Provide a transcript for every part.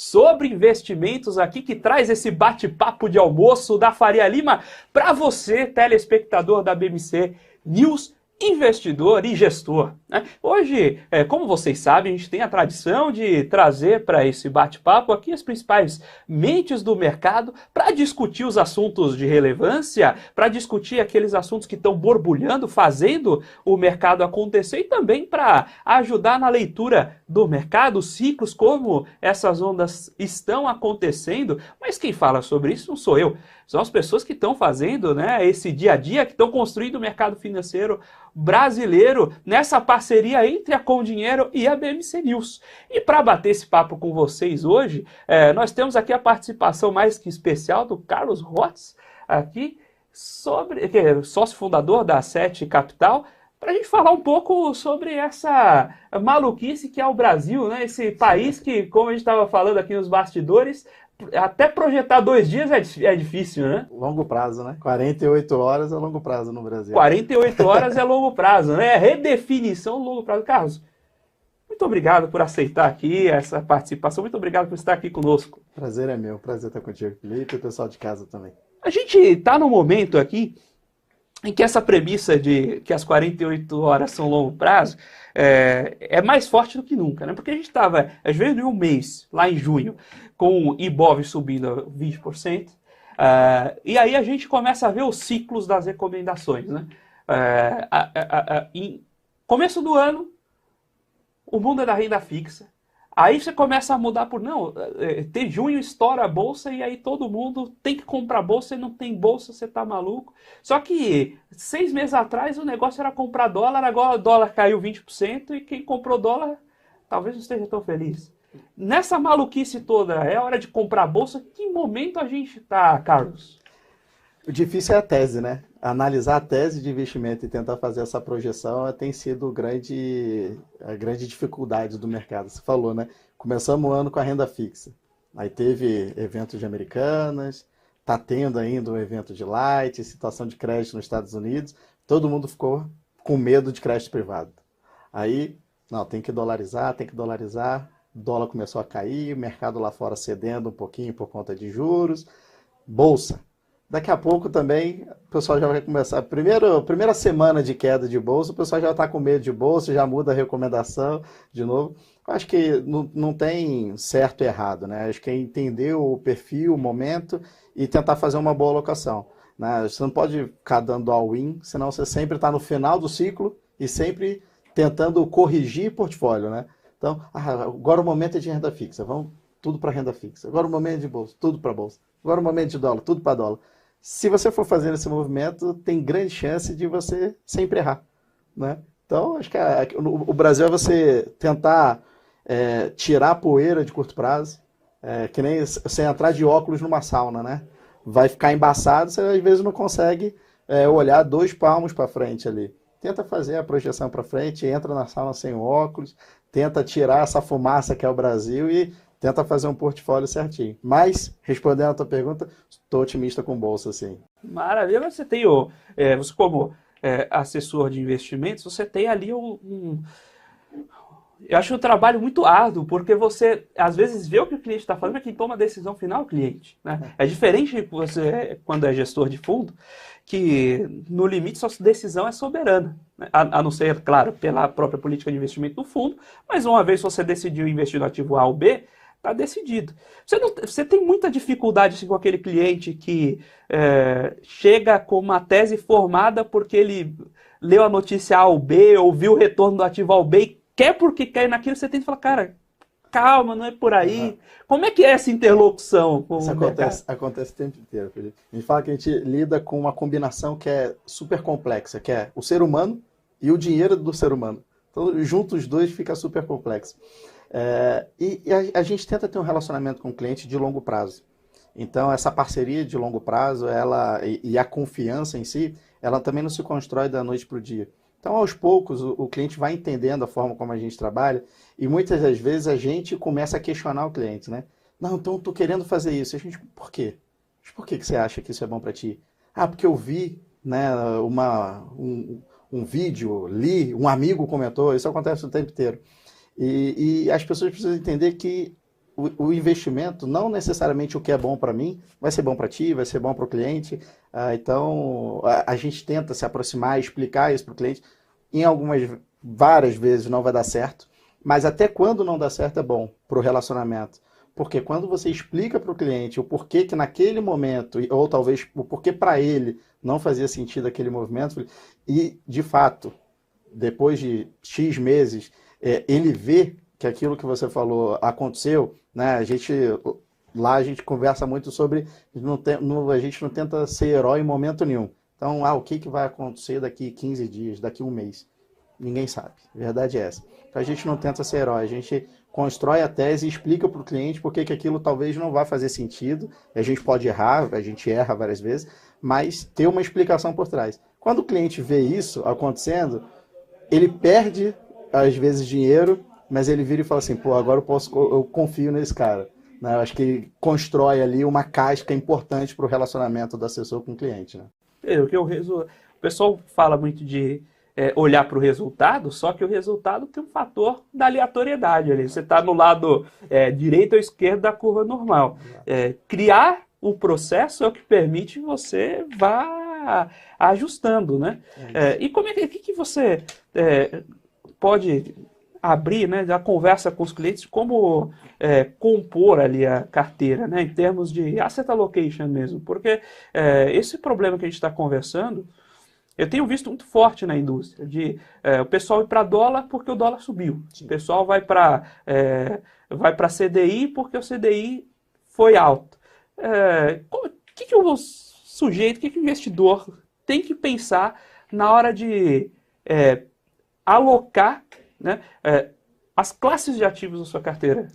sobre investimentos aqui, que traz esse bate-papo de almoço da Faria Lima para você, telespectador da BMC News, investidor e gestor, né? Hoje, como vocês sabem, a gente tem a tradição de trazer para esse bate-papo aqui as principais mentes do mercado para discutir os assuntos de relevância, para discutir aqueles assuntos que estão borbulhando, fazendo o mercado acontecer e também para ajudar na leitura do mercado, ciclos, como essas ondas estão acontecendo. Mas quem fala sobre isso não sou eu, são as pessoas que estão fazendo, né, esse dia a dia, que estão construindo o mercado financeiro brasileiro nessa parceria entre a Com Dinheiro e a BMC News. E para bater esse papo com vocês hoje, nós temos aqui a participação mais que especial do Carlos Rotz, aqui, que é sócio fundador da Sete Capital, para a gente falar um pouco sobre essa maluquice que é o Brasil, né? Esse país que, como a gente estava falando aqui nos bastidores, até projetar 2 dias é difícil, né? Longo prazo, né? 48 horas é longo prazo no Brasil. 48 horas é longo prazo, né? Redefinição longo prazo. Carlos, muito obrigado por aceitar aqui essa participação. Muito obrigado por estar aqui conosco. Prazer é meu. Prazer estar contigo, Felipe, e o pessoal de casa também. A gente está num momento aqui em que essa premissa de que as 48 horas são longo prazo é mais forte do que nunca, né? Porque a gente estava, às vezes, em um mês, lá em junho, com o Ibov subindo 20%, e aí a gente começa a ver os ciclos das recomendações, né? Em começo do ano, o mundo é da renda fixa. Aí você começa a mudar tem junho, estoura a bolsa e aí todo mundo tem que comprar bolsa e não tem bolsa, você tá maluco. Só que 6 meses atrás o negócio era comprar dólar, agora o dólar caiu 20% e quem comprou dólar talvez não esteja tão feliz. Nessa maluquice toda, é hora de comprar bolsa? Que momento a gente tá, Carlos? O difícil é a tese, né? Analisar a tese de investimento e tentar fazer essa projeção tem sido a grande dificuldade do mercado. Você falou, né? Começamos o ano com a renda fixa. Aí teve eventos de Americanas, está tendo ainda um evento de Light, situação de crédito nos Estados Unidos. Todo mundo ficou com medo de crédito privado. Aí, não, tem que dolarizar. O dólar começou a cair, o mercado lá fora cedendo um pouquinho por conta de juros. Bolsa. Daqui a pouco também o pessoal já vai começar. Primeira semana de queda de bolsa, o pessoal já está com medo de bolsa, já muda a recomendação de novo. Eu acho que não tem certo e errado, né? Acho que é entender o perfil, o momento e tentar fazer uma boa alocação, né? Você não pode ficar dando all-in, senão você sempre está no final do ciclo e sempre tentando corrigir portfólio, né? Então, agora o momento é de renda fixa, vamos tudo para renda fixa. Agora o momento é de bolsa, tudo para bolsa. Agora o momento de dólar, tudo para dólar. Se você for fazendo esse movimento, tem grande chance de você sempre errar, né? Então, acho que o Brasil é você tentar tirar a poeira de curto prazo, que nem você entrar de óculos numa sauna, né? Vai ficar embaçado, você às vezes não consegue olhar 2 palmos para frente ali. Tenta fazer a projeção para frente, entra na sauna sem óculos, tenta tirar essa fumaça que é o Brasil e tenta fazer um portfólio certinho. Mas, respondendo a tua pergunta, estou otimista com bolsa, sim. Maravilha. Você tem você como assessor de investimentos, você tem ali eu acho um trabalho muito árduo, porque você, às vezes, vê o que o cliente está fazendo, mas quem toma a decisão final é o cliente, né? É diferente de você, quando é gestor de fundo, que, no limite, sua decisão é soberana, né? A não ser, claro, pela própria política de investimento do fundo, mas uma vez você decidiu investir no ativo A ou B, está decidido. Você tem muita dificuldade assim, com aquele cliente que chega com uma tese formada porque ele leu a notícia A ou B, ou viu o retorno do ativo A ou B e quer porque quer naquilo, você tem que falar, cara, calma, não é por aí. Uhum. Como é que é essa interlocução com Isso o mercado? Acontece o tempo inteiro, Felipe. A gente fala que a gente lida com uma combinação que é super complexa, que é o ser humano e o dinheiro do ser humano. Então, juntos os dois fica super complexo. E a gente tenta ter um relacionamento com o cliente de longo prazo. Então, essa parceria de longo prazo e a confiança em si, ela também não se constrói da noite para o dia. Então, aos poucos, o cliente vai entendendo a forma como a gente trabalha e muitas das vezes a gente começa a questionar o cliente, né? Não, então eu estou querendo fazer isso. A gente, por quê? Mas por que você acha que isso é bom para ti? Porque eu vi, né, um vídeo, li, um amigo comentou, isso acontece o tempo inteiro. E as pessoas precisam entender que o investimento, não necessariamente o que é bom para mim, vai ser bom para ti, vai ser bom para o cliente. Então, a gente tenta se aproximar, explicar isso para o cliente. Várias vezes não vai dar certo, mas até quando não dá certo é bom para o relacionamento. Porque quando você explica para o cliente o porquê que naquele momento, ou talvez o porquê para ele não fazia sentido aquele movimento, e de fato, depois de X meses, ele vê que aquilo que você falou aconteceu, né? Lá a gente conversa muito sobre, a gente não tenta ser herói em momento nenhum. Então, o que vai acontecer daqui 15 dias, daqui um mês? Ninguém sabe. A verdade é essa. Então a gente não tenta ser herói, a gente constrói a tese e explica para o cliente por que aquilo talvez não vá fazer sentido. A gente pode errar, a gente erra várias vezes, mas ter uma explicação por trás. Quando o cliente vê isso acontecendo, ele perde, às vezes, dinheiro, mas ele vira e fala assim, pô, agora eu confio nesse cara. Né? Eu acho que ele constrói ali uma casca importante para o relacionamento do assessor com o cliente. Né? O pessoal fala muito de olhar para o resultado, só que o resultado tem um fator da aleatoriedade ali. Você está no lado direito ou esquerdo da curva normal. Criar o processo é o que permite você vá ajustando, né? E como que você pode abrir, né, a conversa com os clientes, como compor ali a carteira, né, em termos de asset allocation mesmo, porque esse problema que a gente está conversando, eu tenho visto muito forte na indústria, o pessoal ir para dólar porque o dólar subiu. Sim. O pessoal vai para CDI porque o CDI foi alto. O que o sujeito, o que o investidor tem que pensar na hora de alocar, né, as classes de ativos da sua carteira?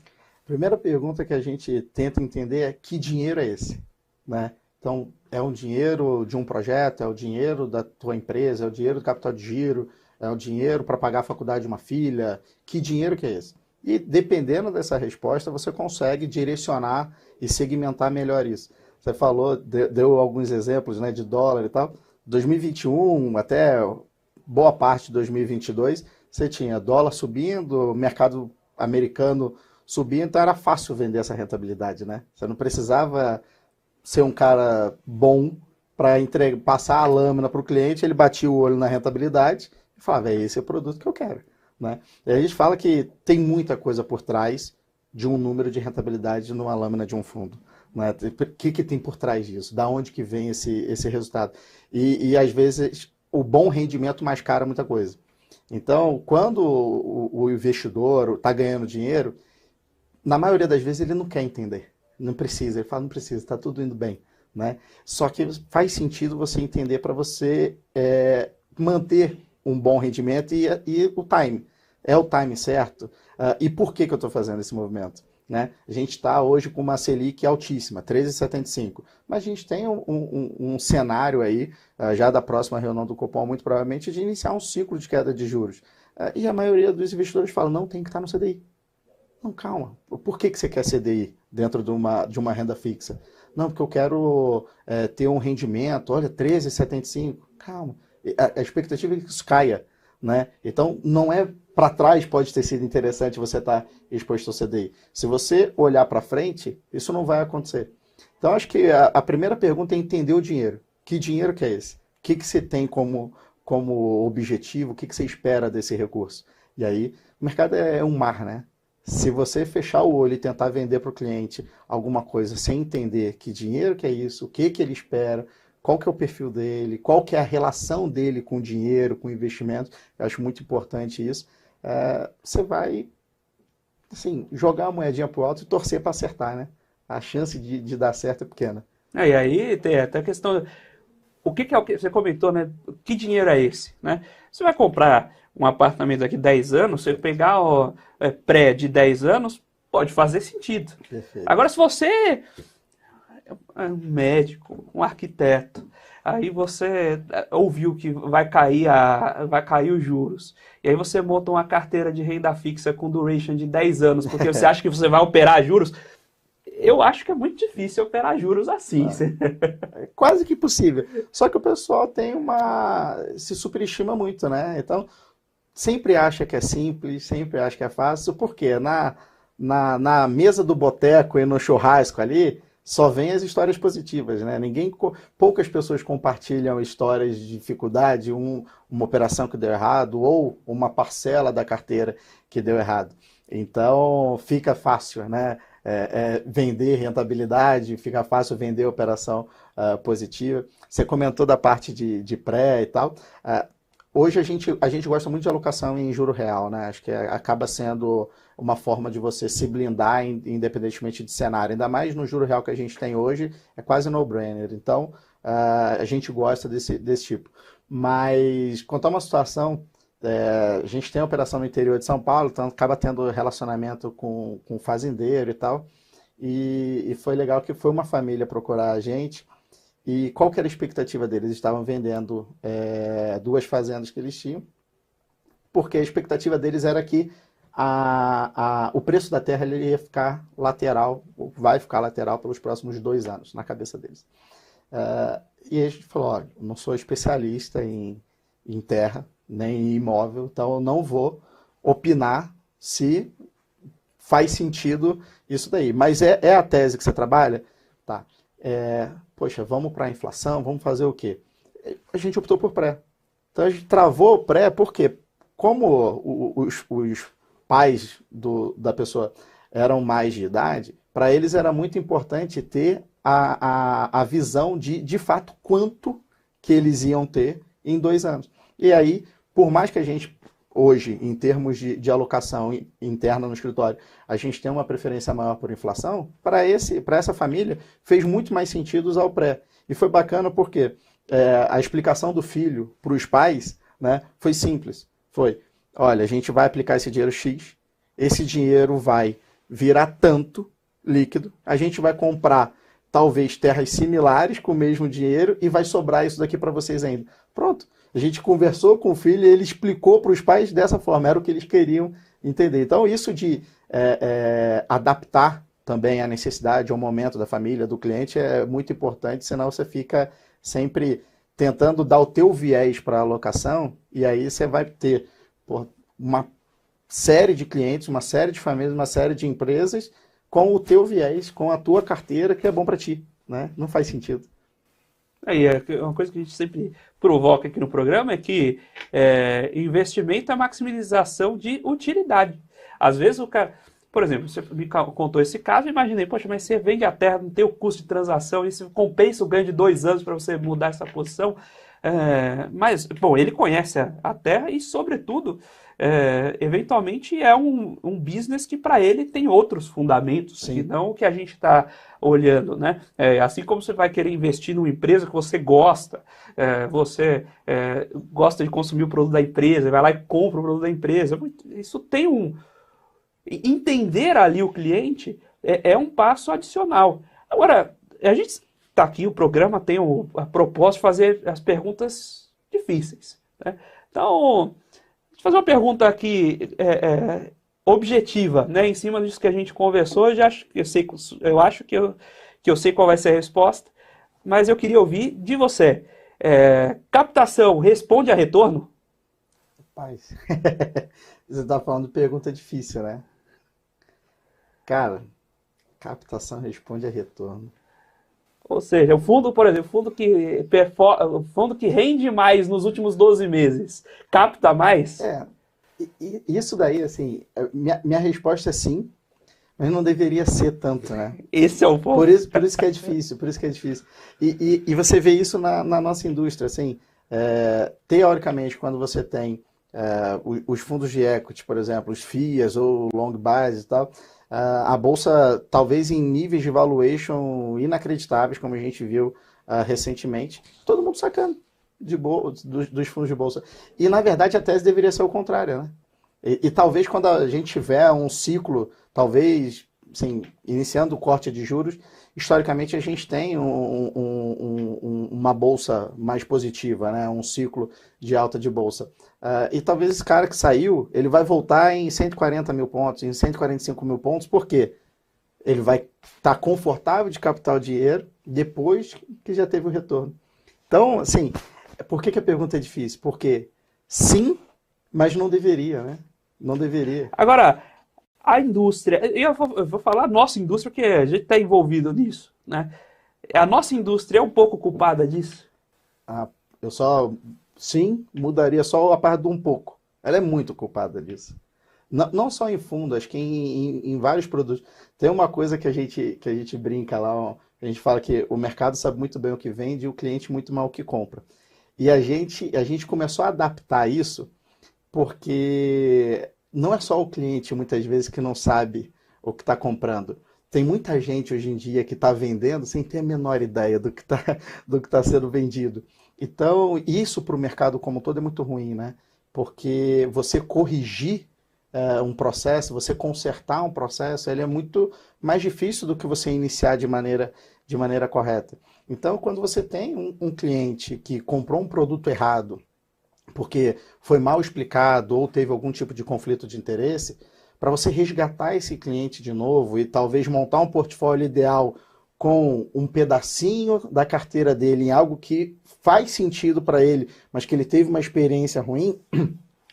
Primeira pergunta que a gente tenta entender é que dinheiro é esse, né? Então, é um dinheiro de um projeto, é o dinheiro da tua empresa, é o dinheiro do capital de giro, é o dinheiro para pagar a faculdade de uma filha. Que dinheiro que é esse? E dependendo dessa resposta, você consegue direcionar e segmentar melhor isso. Você falou, deu alguns exemplos, né, de dólar e tal. 2021 até boa parte de 2022, você tinha dólar subindo, mercado americano subindo, então era fácil vender essa rentabilidade, né? Você não precisava ser um cara bom para passar a lâmina para o cliente, ele batia o olho na rentabilidade e falava, esse é o produto que eu quero. Né? E a gente fala que tem muita coisa por trás de um número de rentabilidade numa lâmina de um fundo. Né? O que tem por trás disso? Da onde que vem esse resultado? E às vezes o bom rendimento mascara muita coisa. Então, quando o investidor está ganhando dinheiro, na maioria das vezes ele não quer entender. Não precisa, ele fala, não precisa, está tudo indo bem. Né? Só que faz sentido você entender para você manter um bom rendimento e o time. É o time certo? E por que eu estou fazendo esse movimento? Né? A gente está hoje com uma Selic altíssima, 13,75. Mas a gente tem um cenário aí, já da próxima reunião do Copom, muito provavelmente, de iniciar um ciclo de queda de juros. E a maioria dos investidores fala, não, tem que estar no CDI. Não, calma. Por que você quer CDI dentro de uma renda fixa? Não, porque eu quero ter um rendimento, olha, 13,75. Calma. A expectativa é que isso caia. Né? Então, não é para trás, pode ter sido interessante você estar exposto ao CDI. Se você olhar para frente, isso não vai acontecer. Então, acho que a primeira pergunta é entender o dinheiro. Que dinheiro que é esse? O que você tem como objetivo? O que você espera desse recurso? E aí, o mercado é um mar, né? Se você fechar o olho e tentar vender para o cliente alguma coisa sem entender que dinheiro que é isso, o que ele espera, qual que é o perfil dele, qual que é a relação dele com o dinheiro, com o investimento, eu acho muito importante isso, você vai assim, jogar a moedinha para o alto e torcer para acertar, né? A chance de dar certo é pequena. E aí tem até a questão, o que é o que você comentou, né? Que dinheiro é esse? Né? Você vai comprar um apartamento daqui 10 anos, você pegar o pré de 10 anos, pode fazer sentido. Perfeito. Agora, se você é um médico, um arquiteto, aí você ouviu que vai cair os juros, e aí você monta uma carteira de renda fixa com duration de 10 anos, porque você acha que você vai operar juros, eu acho que é muito difícil operar juros assim. É quase que impossível. Só que o pessoal se superestima muito, né? Então, sempre acha que é simples, sempre acha que é fácil, porque na mesa do boteco e no churrasco ali, só vem as histórias positivas, né? Poucas pessoas compartilham histórias de dificuldade, uma operação que deu errado ou uma parcela da carteira que deu errado. Então fica fácil, né? Vender rentabilidade, fica fácil vender operação positiva. Você comentou da parte de pré e tal. Hoje a gente gosta muito de alocação em juro real, né? Acho que acaba sendo uma forma de você se blindar independentemente de cenário. Ainda mais no juro real que a gente tem hoje, é quase no-brainer. Então, a gente gosta desse tipo. Mas, quanto a uma situação, a gente tem operação no interior de São Paulo, então acaba tendo relacionamento com fazendeiro e tal. E foi legal que foi uma família procurar a gente. E qual que era a expectativa deles? Eles estavam vendendo 2 fazendas que eles tinham, porque a expectativa deles era que o preço da terra ele ia ficar lateral, vai ficar lateral pelos próximos 2 anos, na cabeça deles. E a gente falou, olha, eu não sou especialista em terra, nem em imóvel, então eu não vou opinar se faz sentido isso daí. Mas é a tese que você trabalha? Tá. Poxa, vamos para a inflação, vamos fazer o quê? A gente optou por pré. Então a gente travou o pré porque, como os pais da pessoa eram mais de idade, para eles era muito importante ter a visão de fato quanto que eles iam ter em 2 anos. E aí, por mais que a gente hoje, em termos de alocação interna no escritório, a gente tem uma preferência maior por inflação, para essa família fez muito mais sentido usar o pré. E foi bacana porque a explicação do filho para os pais, né, foi simples. Foi, olha, a gente vai aplicar esse dinheiro X, esse dinheiro vai virar tanto líquido, a gente vai comprar talvez terras similares com o mesmo dinheiro e vai sobrar isso daqui para vocês ainda. Pronto. A gente conversou com o filho e ele explicou para os pais dessa forma, era o que eles queriam entender. Então, isso de adaptar também a necessidade, ao momento da família, do cliente, é muito importante, senão você fica sempre tentando dar o teu viés para a alocação e aí você vai ter uma série de clientes, uma série de famílias, uma série de empresas com o teu viés, com a tua carteira, que é bom para ti, né? Não faz sentido. Aí, uma coisa que a gente sempre provoca aqui no programa é que investimento é maximização de utilidade. Às vezes o cara, por exemplo, você me contou esse caso, eu imaginei, poxa, mas você vende a terra, não tem o custo de transação, isso compensa o ganho de 2 anos para você mudar essa posição. Mas, bom, ele conhece a terra e, sobretudo, eventualmente é um business que para ele tem outros fundamentos, que não o que a gente está olhando, né? Assim como você vai querer investir numa empresa que você gosta, você gosta de consumir o produto da empresa, vai lá e compra o produto da empresa, isso tem entender ali o cliente é um passo adicional. Agora, a gente está aqui, o programa tem a propósito de fazer as perguntas difíceis, né? Então, deixa eu fazer uma pergunta aqui objetiva, né? Em cima disso que a gente conversou, eu acho que eu sei qual vai ser a resposta, mas eu queria ouvir de você. Captação responde a retorno? Rapaz, você está falando de pergunta difícil, né? Cara, captação responde a retorno. Ou seja, o fundo, por exemplo, o fundo que rende mais nos últimos 12 meses, capta mais? Isso daí, assim, minha resposta é sim, mas não deveria ser tanto, né? Esse é o ponto. Por isso que é difícil, por isso que é difícil. E você vê isso na nossa indústria, assim, teoricamente, quando você tem os fundos de equity, por exemplo, os FIAs ou long buys e tal, a bolsa talvez em níveis de valuation inacreditáveis, como a gente viu recentemente, todo mundo sacando dos fundos de bolsa. E na verdade a tese deveria ser o contrário, né? E talvez quando a gente tiver um ciclo, talvez, assim, iniciando o corte de juros, historicamente a gente tem uma bolsa mais positiva, né? Um ciclo de alta de bolsa. E talvez esse cara que saiu, ele vai voltar em 140 mil pontos, em 145 mil pontos, por quê? Ele vai estar confortável de captar o dinheiro depois que já teve o retorno. Então, assim, por que a pergunta é difícil? Porque sim, mas não deveria, né? Não deveria. Agora, a indústria, eu vou falar nossa indústria, porque a gente está envolvido nisso, né? A nossa indústria é um pouco culpada disso? Ah, eu só, sim, mudaria só a parte do um pouco. Ela é muito culpada disso. Não só em fundo, acho que em vários produtos. Tem uma coisa que a gente brinca lá, ó, a gente fala que o mercado sabe muito bem o que vende e o cliente muito mal o que compra. E a gente começou a adaptar isso porque não é só o cliente, muitas vezes, que não sabe o que está comprando. Tem muita gente hoje em dia que está vendendo sem ter a menor ideia do que tá sendo vendido. Então, isso para o mercado como um todo é muito ruim, né? Porque você corrigir um processo, você consertar um processo, ele é muito mais difícil do que você iniciar de maneira correta. Então, quando você tem um cliente que comprou um produto errado, porque foi mal explicado ou teve algum tipo de conflito de interesse, para você resgatar esse cliente de novo e talvez montar um portfólio ideal com um pedacinho da carteira dele em algo que faz sentido para ele, mas que ele teve uma experiência ruim,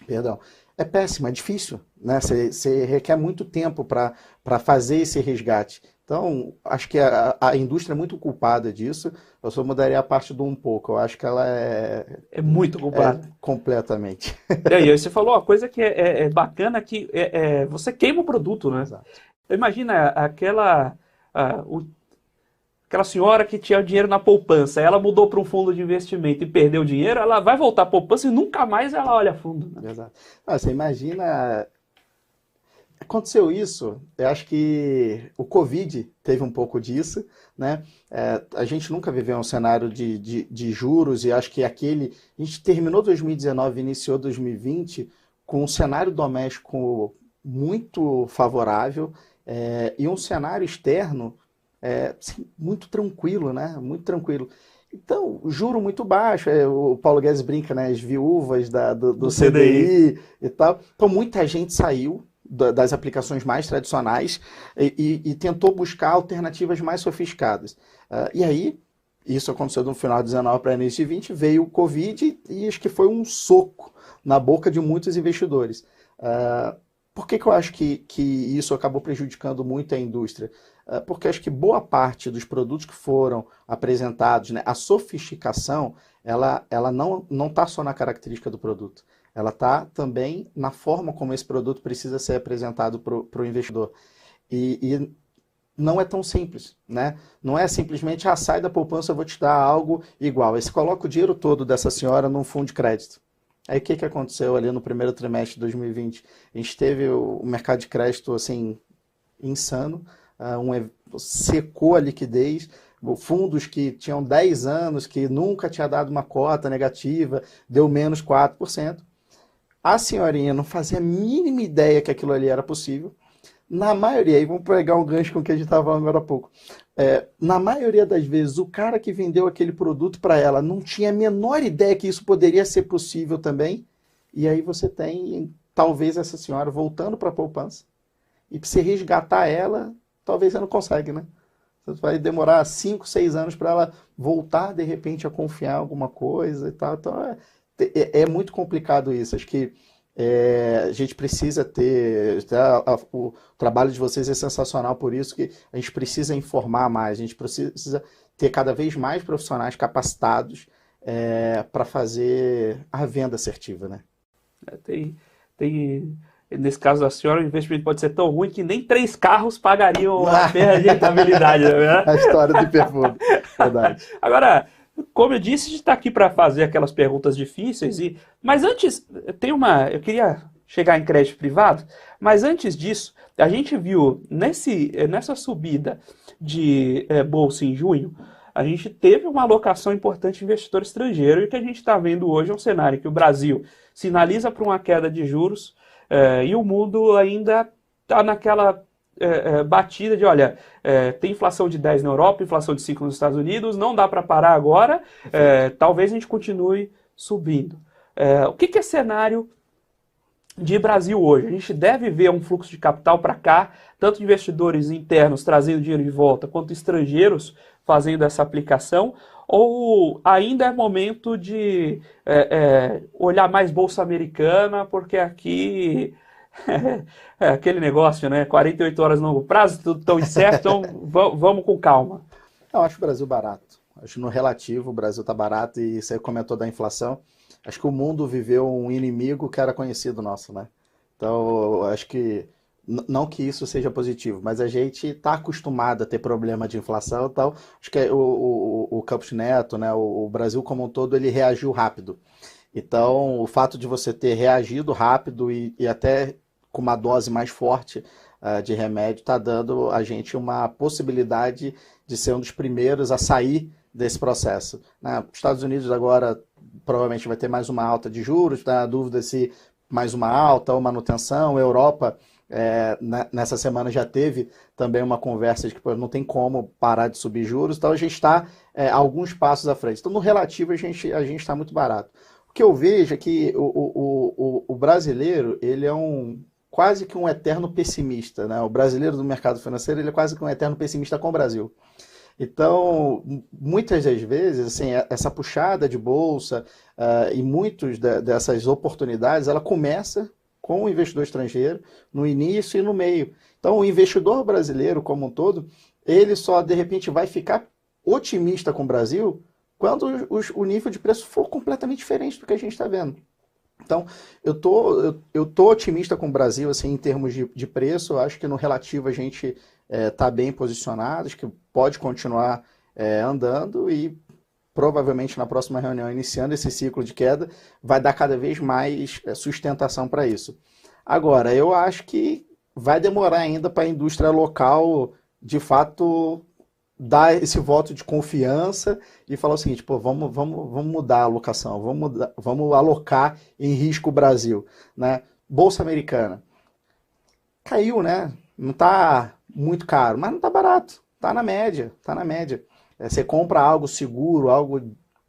perdão, é péssimo, é difícil, né? Você requer muito tempo para fazer esse resgate. Então, acho que a indústria é muito culpada disso. Eu só mudaria a parte do um pouco. Eu acho que ela É muito é culpada. completamente. E aí, você falou uma coisa que é bacana, que você queima o produto, né? Exato. Imagina aquela senhora que tinha dinheiro na poupança, ela mudou para um fundo de investimento e perdeu o dinheiro, ela vai voltar à poupança e nunca mais ela olha a fundo, né? Exato. Ah, você imagina. Aconteceu isso, eu acho que o Covid teve um pouco disso, né? A gente nunca viveu um cenário de juros e acho que a gente terminou 2019 e iniciou 2020 com um cenário doméstico muito favorável e um cenário externo assim, muito tranquilo, né? Muito tranquilo. Então, juro muito baixo, o Paulo Guedes brinca, né? As viúvas do Do CDI. CDI e tal. Então, muita gente saiu das aplicações mais tradicionais e tentou buscar alternativas mais sofisticadas. E aí, isso aconteceu no final de 19 para início de 20, veio o Covid e acho que foi um soco na boca de muitos investidores. Por que eu acho que isso acabou prejudicando muito a indústria? Porque acho que boa parte dos produtos que foram apresentados, né, a sofisticação, ela não está só na característica do produto. Ela está também na forma como esse produto precisa ser apresentado para o investidor. E não é tão simples, né? Não é simplesmente, sai da poupança, eu vou te dar algo igual. Aí você coloca o dinheiro todo dessa senhora num fundo de crédito. Aí o que aconteceu ali no primeiro trimestre de 2020? A gente teve o mercado de crédito assim, insano, secou a liquidez, fundos que tinham 10 anos, que nunca tinha dado uma cota negativa, deu menos 4%. A senhorinha não fazia a mínima ideia que aquilo ali era possível. Na maioria, aí vamos pegar um gancho com o que a gente estava falando agora há pouco. Na maioria das vezes, o cara que vendeu aquele produto para ela não tinha a menor ideia que isso poderia ser possível também. E aí você tem, talvez, essa senhora voltando para a poupança. E para você resgatar ela, talvez você não consegue, né? Você vai demorar 5, 6 anos para ela voltar, de repente, a confiar em alguma coisa e tal. Então, é muito complicado isso. Acho que a gente precisa ter... O trabalho de vocês é sensacional por isso, que a gente precisa informar mais, a gente precisa ter cada vez mais profissionais capacitados para fazer a venda assertiva, né? Nesse caso da senhora, o investimento pode ser tão ruim que nem 3 carros pagariam a pena de rentabilidade, né? A história do perfume, verdade. Agora, como eu disse, a gente está aqui para fazer aquelas perguntas difíceis, mas antes, eu queria chegar em crédito privado, mas antes disso, a gente viu nessa subida de bolsa em junho, a gente teve uma alocação importante de investidor estrangeiro, e o que a gente está vendo hoje é um cenário que o Brasil sinaliza para uma queda de juros, e o mundo ainda está naquela batida de, olha, tem inflação de 10 na Europa, inflação de 5 nos Estados Unidos, não dá para parar agora, talvez a gente continue subindo. O que é cenário de Brasil hoje? A gente deve ver um fluxo de capital para cá, tanto de investidores internos trazendo dinheiro de volta, quanto estrangeiros fazendo essa aplicação, ou ainda é momento de olhar mais bolsa americana, porque aqui É aquele negócio, né? 48 horas no prazo, tudo tão incerto, então vamos com calma. Eu acho o Brasil barato. Acho que no relativo o Brasil está barato e você comentou da inflação. Acho que o mundo viveu um inimigo que era conhecido nosso, né? Então, eu acho que, não que isso seja positivo, mas a gente está acostumado a ter problema de inflação e tal. Acho que o Campos Neto, né, o Brasil como um todo, ele reagiu rápido. Então, o fato de você ter reagido rápido e até com uma dose mais forte de remédio está dando a gente uma possibilidade de ser um dos primeiros a sair desse processo. Né? Os Estados Unidos agora provavelmente vai ter mais uma alta de juros, está na dúvida se mais uma alta ou manutenção. A Europa, nessa semana já teve também uma conversa de que não tem como parar de subir juros, então a gente está alguns passos à frente. Então, no relativo, a gente está muito barato. O que eu vejo é que o brasileiro, ele é quase que um eterno pessimista, né? O brasileiro do mercado financeiro, ele é quase que um eterno pessimista com o Brasil. Então, muitas das vezes, assim, essa puxada de bolsa e muitas dessas oportunidades, ela começa com o investidor estrangeiro no início e no meio. Então, o investidor brasileiro como um todo, ele só, de repente, vai ficar otimista com o Brasil quando o nível de preço for completamente diferente do que a gente está vendo. Então, eu tô otimista com o Brasil, assim, em termos de preço. Eu acho que no relativo a gente está bem posicionado, acho que pode continuar andando e provavelmente na próxima reunião, iniciando esse ciclo de queda, vai dar cada vez mais sustentação para isso. Agora, eu acho que vai demorar ainda para a indústria local, de fato, dar esse voto de confiança e falar o seguinte, pô, vamos mudar a alocação, vamos alocar em risco Brasil, né? Bolsa Americana. Caiu, né? Não está muito caro, mas não está barato. Está na média, está na média. Você compra algo seguro, algo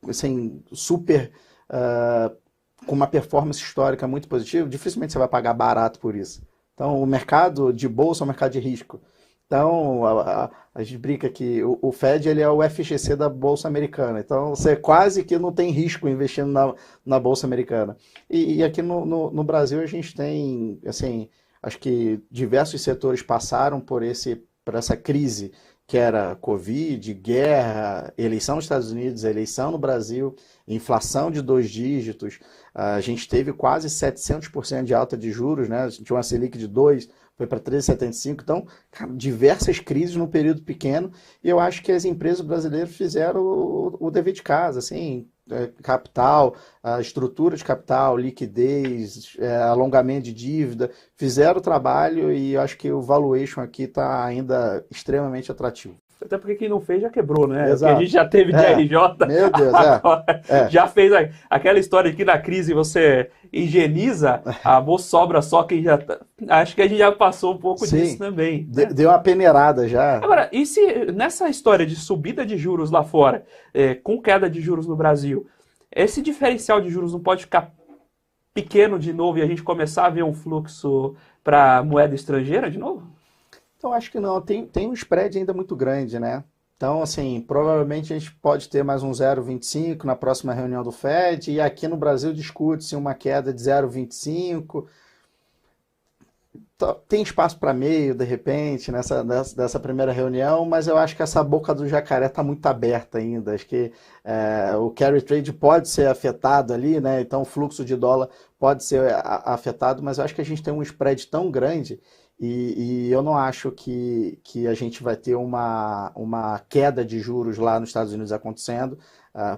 assim, super, com uma performance histórica muito positiva, dificilmente você vai pagar barato por isso. Então, o mercado de bolsa é um mercado de risco. Então, a gente brinca que o Fed ele é o FGC da Bolsa Americana. Então, você quase que não tem risco investindo na Bolsa Americana. E aqui no Brasil a gente tem, assim, acho que diversos setores passaram por essa crise, que era Covid, guerra, eleição nos Estados Unidos, eleição no Brasil, inflação de 2 dígitos. A gente teve quase 700% de alta de juros, né? A gente tinha uma Selic de 2%, foi para 13,75%. Então, cara, diversas crises num período pequeno. E eu acho que as empresas brasileiras fizeram o dever de casa, assim, capital, a estrutura de capital, liquidez, alongamento de dívida, fizeram o trabalho e eu acho que o valuation aqui está ainda extremamente atrativo. Até porque quem não fez já quebrou, né? Exato. Porque a gente já teve de RJ. Meu Deus, já fez aquela história que na crise você higieniza, a bolsa sobra só quem já tá. Acho que a gente já passou um pouco disso também. Né? Deu uma peneirada já. Agora, e se nessa história de subida de juros lá fora, com queda de juros no Brasil, esse diferencial de juros não pode ficar pequeno de novo e a gente começar a ver um fluxo para moeda estrangeira de novo? Então, acho que não. Tem um spread ainda muito grande, né? Então, assim, provavelmente a gente pode ter mais um 0,25 na próxima reunião do Fed, e aqui no Brasil discute-se uma queda de 0,25. Tem espaço para meio, de repente, dessa primeira reunião, mas eu acho que essa boca do jacaré está muito aberta ainda. Acho que o carry trade pode ser afetado ali, né? Então o fluxo de dólar pode ser afetado, mas eu acho que a gente tem um spread tão grande e eu não acho que a gente vai ter uma queda de juros lá nos Estados Unidos acontecendo,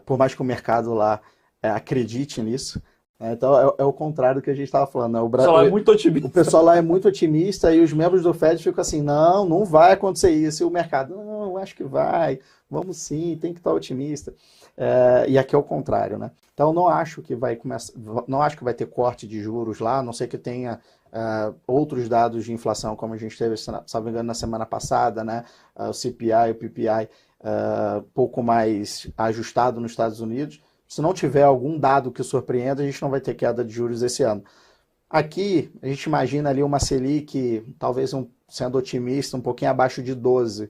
por mais que o mercado lá acredite nisso. Então é o contrário do que a gente estava falando, né? O pessoal é muito otimista. O pessoal lá é muito otimista e os membros do Fed ficam assim, não vai acontecer isso. E o mercado, não, acho que vai, vamos sim, tem que estar otimista. E aqui é o contrário, né? Então não acho que vai ter corte de juros lá, a não ser que tenha outros dados de inflação, como a gente teve, se não me engano, na semana passada, né? O CPI, o PPI, pouco mais ajustado nos Estados Unidos. Se não tiver algum dado que surpreenda, a gente não vai ter queda de juros esse ano. Aqui, a gente imagina ali uma Selic, talvez sendo otimista, um pouquinho abaixo de 12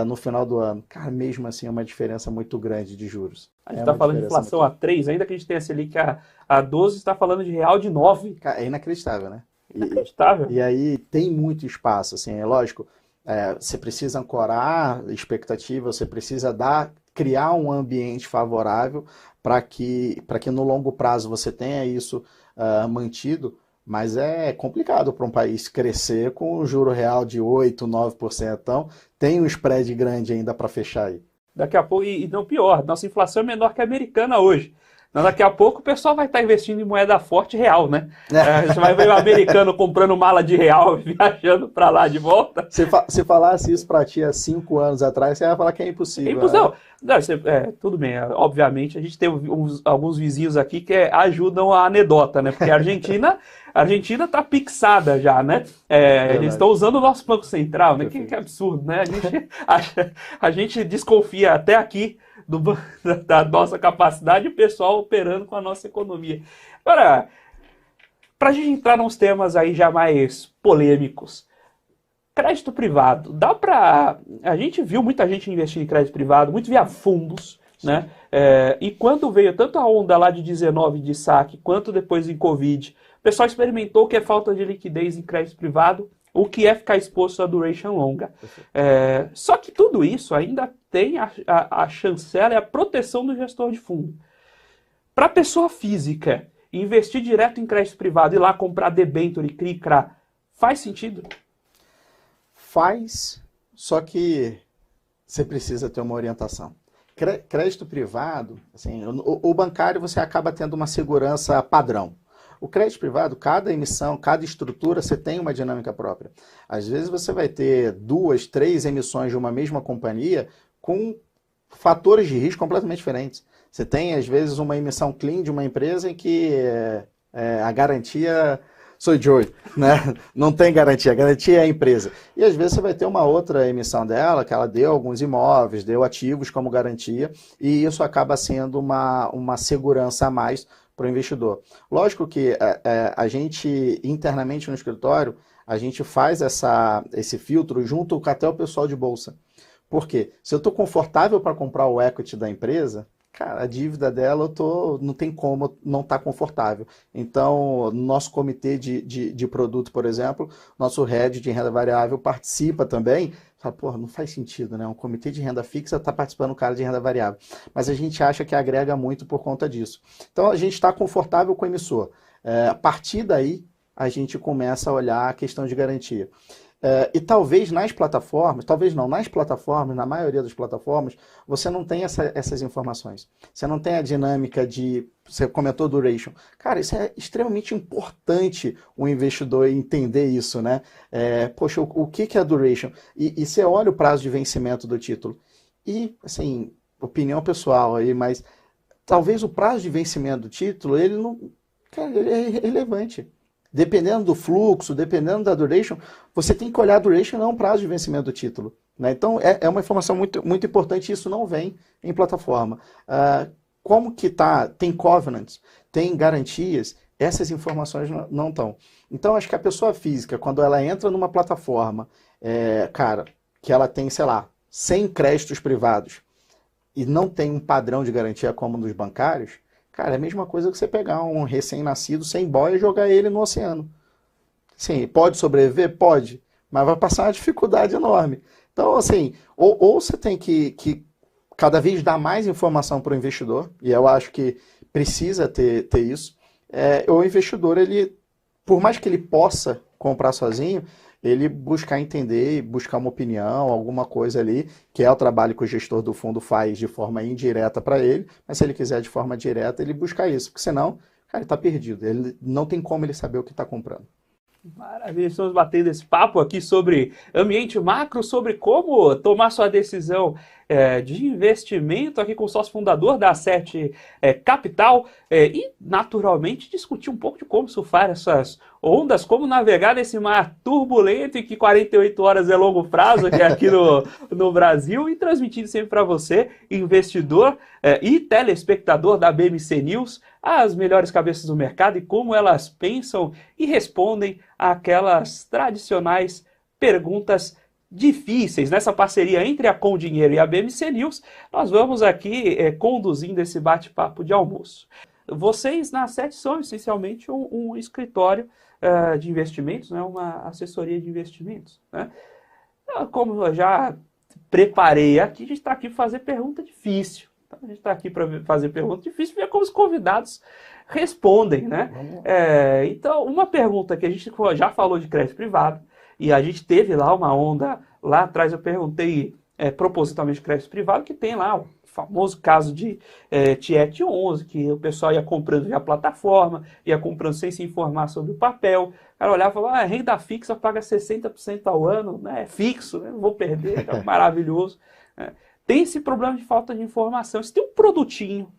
no final do ano. Cara, mesmo assim é uma diferença muito grande de juros. A gente está falando de inflação a 3, ainda que a gente tenha a Selic a 12, está falando de real de 9. Cara, é inacreditável, né? Inacreditável. E aí tem muito espaço, assim, é lógico, você precisa ancorar expectativa, você precisa criar um ambiente favorável para que no longo prazo você tenha isso mantido, mas é complicado para um país crescer com um juro real de 8, 9%, então tem um spread grande ainda para fechar aí. Daqui a pouco, e não pior, nossa inflação é menor que a americana hoje. Então, daqui a pouco o pessoal vai estar investindo em moeda forte real, né? Você vai ver o americano comprando mala de real e viajando para lá de volta. Se falasse isso para ti há 5 anos atrás, você ia falar que é impossível. É impossível. Não, tudo bem, obviamente, a gente tem alguns vizinhos aqui que ajudam a anedota, né? Porque a Argentina está pixada já, né? Eles estão usando o nosso Banco Central, né? Que absurdo, né? A gente desconfia até aqui da nossa capacidade e o pessoal operando com a nossa economia. Agora, para a gente entrar nos temas aí já mais polêmicos, crédito privado, a gente viu muita gente investir em crédito privado, muito via fundos, né? E quando veio tanto a onda lá de 19 de saque, quanto depois em Covid, o pessoal experimentou o que é falta de liquidez em crédito privado, o que é ficar exposto a duration longa. Só que tudo isso ainda tem a chancela e a proteção do gestor de fundo. Para a pessoa física, investir direto em crédito privado e lá comprar debênture e CRI/CRA, faz sentido? Faz, só que você precisa ter uma orientação. Crédito privado, assim, o bancário você acaba tendo uma segurança padrão. O crédito privado, cada emissão, cada estrutura, você tem uma dinâmica própria. Às vezes você vai ter 2, 3 emissões de uma mesma companhia com fatores de risco completamente diferentes. Você tem, às vezes, uma emissão clean de uma empresa em que a garantia sou Joey, né? Não tem garantia, a garantia é a empresa. E às vezes você vai ter uma outra emissão dela, que ela deu alguns imóveis, deu ativos como garantia, e isso acaba sendo uma segurança a mais para o investidor. Lógico que a gente, internamente no escritório, a gente faz esse filtro junto com até o pessoal de bolsa. Por quê? Se eu estou confortável para comprar o equity da empresa, cara, a dívida dela não tem como não estar confortável. Então, no nosso comitê de produto, por exemplo, nosso head de renda variável participa também. Fala, porra, não faz sentido, né? Um comitê de renda fixa está participando um cara de renda variável. Mas a gente acha que agrega muito por conta disso. Então, a gente está confortável com o emissor. A partir daí, a gente começa a olhar a questão de garantia. E talvez nas plataformas, talvez não, nas plataformas, na maioria das plataformas, você não tem essas informações. Você não tem a dinâmica você comentou duration. Cara, isso é extremamente importante o investidor entender isso, né? Poxa, o que é duration? E você olha o prazo de vencimento do título. E, assim, opinião pessoal aí, mas talvez o prazo de vencimento do título, ele não... Cara, ele é irrelevante. Dependendo do fluxo, dependendo da duration, você tem que olhar a duration e não o prazo de vencimento do título, né? Então, é uma informação muito, muito importante e isso não vem em plataforma. Como que tem covenants, tem garantias, essas informações não estão. Então, acho que a pessoa física, quando ela entra numa plataforma, cara, que ela tem, sei lá, 100 créditos privados e não tem um padrão de garantia como nos bancários, cara, é a mesma coisa que você pegar um recém-nascido sem boia e jogar ele no oceano. Sim, pode sobreviver? Pode, mas vai passar uma dificuldade enorme. Então, assim, ou você tem que cada vez dar mais informação para o investidor, e eu acho que precisa ter isso, o investidor, ele, por mais que ele possa comprar sozinho, ele buscar entender, buscar uma opinião, alguma coisa ali, que é o trabalho que o gestor do fundo faz de forma indireta para ele, mas se ele quiser de forma direta, ele buscar isso, porque senão, cara, ele está perdido, ele não tem como ele saber o que está comprando. Maravilha, estamos batendo esse papo aqui sobre ambiente macro, sobre como tomar sua decisão de investimento aqui com o sócio fundador da Asset Capital e, naturalmente, discutir um pouco de como surfar essas ondas, como navegar nesse mar turbulento e que 48 horas é longo prazo aqui no Brasil e transmitindo sempre para você, investidor e telespectador da BMC News, as melhores cabeças do mercado e como elas pensam e respondem àquelas tradicionais perguntas difíceis. Nessa parceria entre a Com Dinheiro e a BMC News, nós vamos aqui conduzindo esse bate-papo de almoço. Vocês na Asset são essencialmente um escritório de investimentos, né? Uma assessoria de investimentos, né? Como eu já preparei aqui, a gente está aqui para fazer pergunta difícil. Então, a gente está aqui para fazer pergunta difícil e ver como os convidados respondem, né? Então, uma pergunta que a gente já falou de crédito privado, e a gente teve lá uma onda, lá atrás eu perguntei propositalmente de crédito privado, que tem lá o famoso caso de Tiet 11, que o pessoal ia comprando via plataforma, ia comprando sem se informar sobre o papel. O cara olhava e falava, renda fixa paga 60% ao ano, né? É fixo, né? Não vou perder, é maravilhoso. Tem esse problema de falta de informação. Se tem um produtinho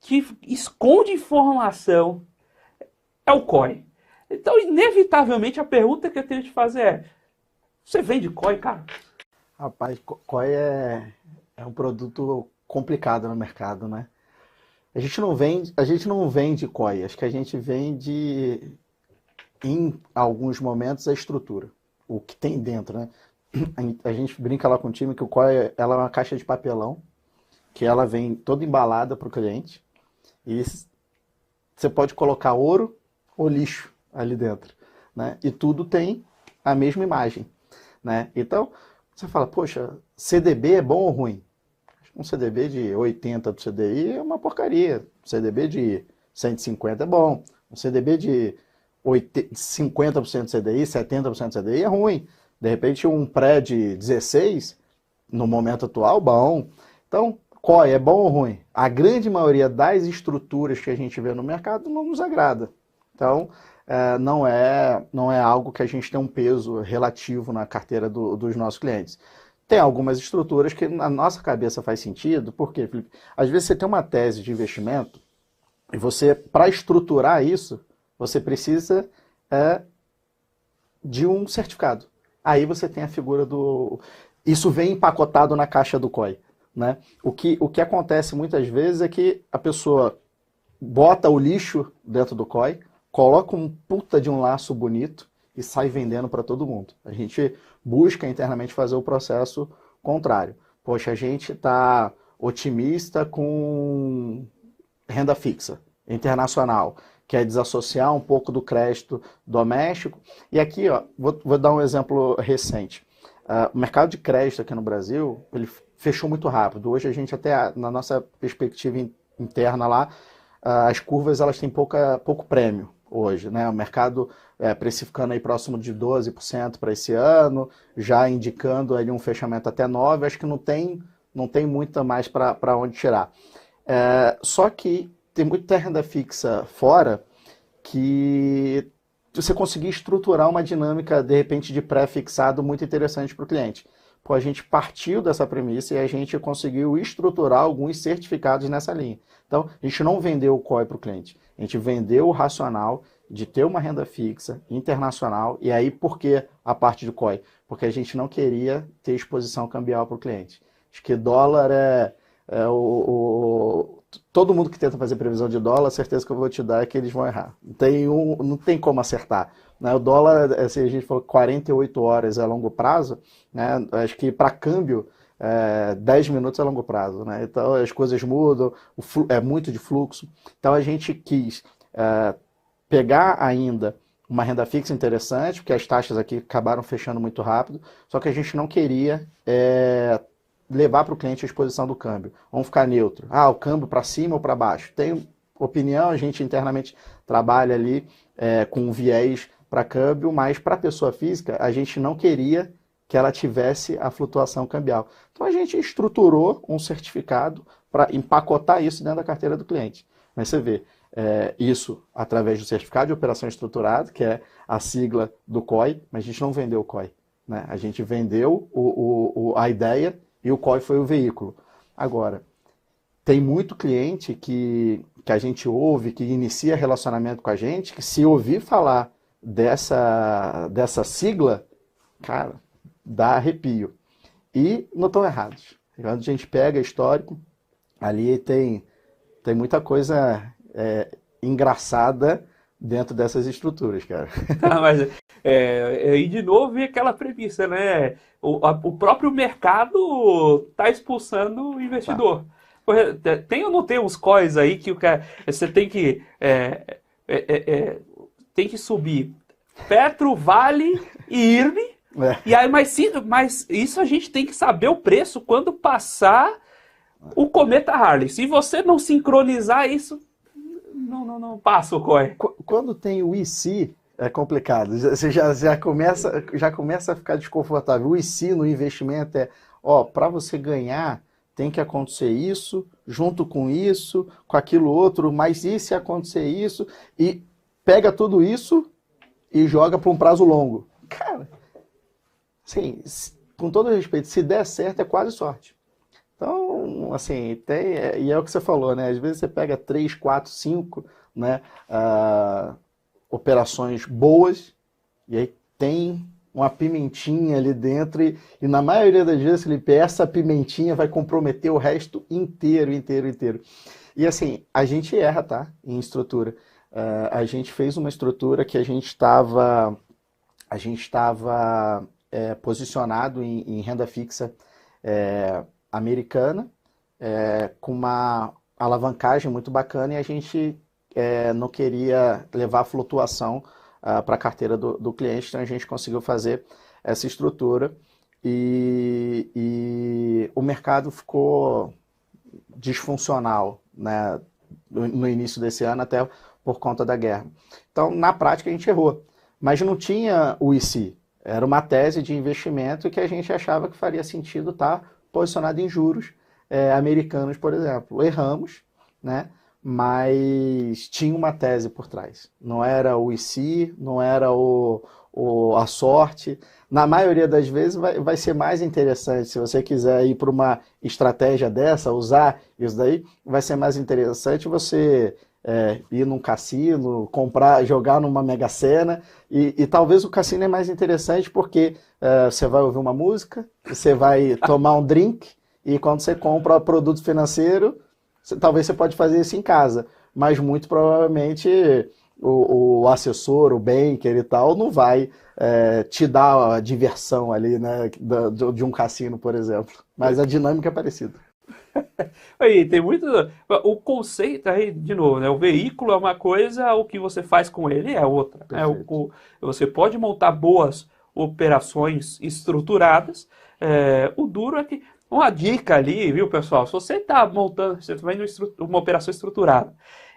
que esconde informação, é o COI. Então, inevitavelmente, a pergunta que eu tenho que te fazer é, você vende COI, cara? Rapaz, COI é um produto complicado no mercado, né? A gente não vende COI, acho que a gente vende, em alguns momentos, a estrutura, o que tem dentro, né? A gente brinca lá com o time que o COI ela é uma caixa de papelão, que ela vem toda embalada para o cliente, e você pode colocar ouro ou lixo ali dentro, né? E tudo tem a mesma imagem, né? Então, você fala, poxa, CDB é bom ou ruim? Um CDB de 80 do CDI é uma porcaria. Um CDB de 150 é bom. Um CDB de 50% do CDI, 70% do CDI é ruim. De repente, um pré de 16, no momento atual, bom. Então, COI é bom ou ruim? A grande maioria das estruturas que a gente vê no mercado não nos agrada. Então, não é algo que a gente tem um peso relativo na carteira dos nossos clientes. Tem algumas estruturas que na nossa cabeça faz sentido, porque, Felipe, às vezes você tem uma tese de investimento e você, para estruturar isso, você precisa de um certificado. Aí você tem a figura do... Isso vem empacotado na caixa do COI, né? O que acontece muitas vezes é que a pessoa bota o lixo dentro do COI, coloca um puta de um laço bonito e sai vendendo para todo mundo. A gente busca internamente fazer o processo contrário. Poxa, a gente está otimista com renda fixa internacional, quer desassociar um pouco do crédito doméstico. E aqui, ó, vou dar um exemplo recente. O mercado de crédito aqui no Brasil, ele fechou muito rápido. Hoje a gente até, na nossa perspectiva interna lá, as curvas elas têm pouco prêmio hoje, né? O mercado precificando aí próximo de 12% para esse ano, já indicando ali um fechamento até 9%, acho que não tem muita mais para onde tirar. Só que tem muita renda fixa fora que você conseguir estruturar uma dinâmica, de repente, de pré-fixado muito interessante para o cliente. Pô, a gente partiu dessa premissa e a gente conseguiu estruturar alguns certificados nessa linha. Então, a gente não vendeu o COI para o cliente, a gente vendeu o racional de ter uma renda fixa internacional. E aí, por que a parte do COI? Porque a gente não queria ter exposição cambial para o cliente. Acho que dólar todo mundo que tenta fazer previsão de dólar, a certeza que eu vou te dar é que eles vão errar. Não tem como acertar, né? O dólar, assim, a gente falou que 48 horas é longo prazo, né? Acho que para câmbio, 10 minutos é longo prazo, né? Então as coisas mudam, é muito de fluxo. Então a gente quis pegar ainda uma renda fixa interessante, porque as taxas aqui acabaram fechando muito rápido, só que a gente não queria levar para o cliente a exposição do câmbio. Vamos ficar neutro. O câmbio para cima ou para baixo? Tem opinião, a gente internamente trabalha ali com um viés para câmbio, mas para a pessoa física, a gente não queria que ela tivesse a flutuação cambial. Então a gente estruturou um certificado para empacotar isso dentro da carteira do cliente. Mas você vê, isso através do certificado de operação estruturada, que é a sigla do COI, mas a gente não vendeu o COI, né? A gente vendeu a ideia e o COI foi o veículo. Agora, tem muito cliente que a gente ouve, que inicia relacionamento com a gente, que se ouvir falar dessa sigla, cara, dá arrepio. E não estão errados. Quando a gente pega histórico, ali tem muita coisa engraçada dentro dessas estruturas, cara. Mas e de novo vem aquela premissa, né? O próprio mercado está expulsando o investidor. Tem ou não tem uns COIs aí que você tem que tem que subir Petro, Vale e IRB. E aí, mas isso a gente tem que saber o preço quando passar o cometa Harley. Se você não sincronizar isso, não passa o COI. Quando tem o IC, é complicado. Você já começa a ficar desconfortável. O IC no investimento para você ganhar, tem que acontecer isso, junto com isso, com aquilo outro, mas e se acontecer isso? E pega tudo isso e joga para um prazo longo. Cara, assim, com todo respeito, se der certo é quase sorte. Então, assim, e é o que você falou, né? Às vezes você pega 3, 4, 5, né, operações boas, e aí tem uma pimentinha ali dentro, e na maioria das vezes, Felipe, essa pimentinha vai comprometer o resto inteiro. E assim, a gente erra, tá? Em estrutura. A gente fez uma estrutura que a gente estava posicionado em renda fixa americana, com uma alavancagem muito bacana, e a gente não queria levar a flutuação para a carteira do cliente, então a gente conseguiu fazer essa estrutura e o mercado ficou disfuncional, né, no início desse ano, até por conta da guerra. Então, na prática, a gente errou, mas não tinha o IC. Era uma tese de investimento que a gente achava que faria sentido estar posicionado em juros americanos, por exemplo. Erramos, né? Mas tinha uma tese por trás. Não era o IC, não era a sorte. Na maioria das vezes vai ser mais interessante, se você quiser ir para uma estratégia dessa, usar isso daí, vai ser mais interessante você ir num cassino, comprar, jogar numa Mega Sena, e talvez o cassino é mais interessante porque você vai ouvir uma música, você vai tomar um drink, e quando você compra produto financeiro, talvez você pode fazer isso em casa, mas muito provavelmente o assessor, o banker e tal, não vai te dar a diversão ali, né, de um cassino, por exemplo. Mas a dinâmica é parecida. Aí, tem muito. O conceito aí, de novo, né? O veículo é uma coisa, o que você faz com ele é outra. Né? Você pode montar boas operações estruturadas. O duro é que. Uma dica ali, viu, pessoal? Se você está montando, você está vendo uma operação estruturada,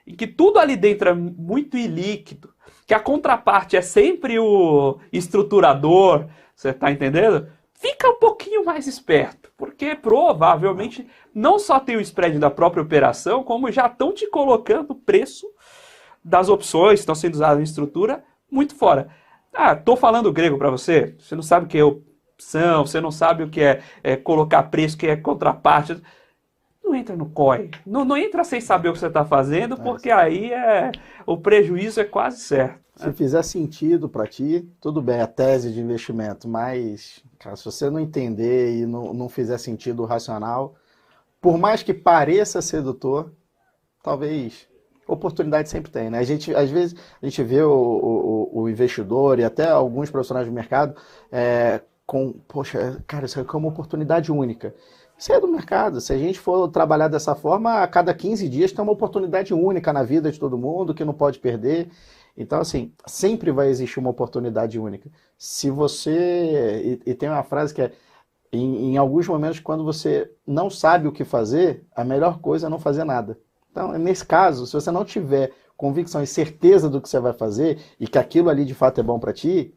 e que tudo ali dentro é muito ilíquido, que a contraparte é sempre o estruturador, você está entendendo? Fica um pouquinho mais esperto, porque provavelmente não só tem o spread da própria operação, como já estão te colocando o preço das opções que estão sendo usadas em estrutura muito fora. Estou falando grego para você, você não sabe o que é opção, você não sabe o que é colocar preço, o que é contraparte. Não entra no COI, não entra sem saber o que você está fazendo, porque aí o prejuízo é quase certo. Se fizer sentido para ti, tudo bem, a tese de investimento, mas cara, se você não entender e não fizer sentido racional, por mais que pareça sedutor, talvez oportunidade sempre tem, né? Às vezes a gente vê o investidor e até alguns profissionais do mercado poxa, cara, isso aqui é uma oportunidade única. Isso é do mercado. Se a gente for trabalhar dessa forma, a cada 15 dias tem uma oportunidade única na vida de todo mundo que não pode perder. Então, assim, sempre vai existir uma oportunidade única. Se você... E tem uma frase que em alguns momentos, quando você não sabe o que fazer, a melhor coisa é não fazer nada. Então, nesse caso, se você não tiver convicção e certeza do que você vai fazer e que aquilo ali de fato é bom para ti,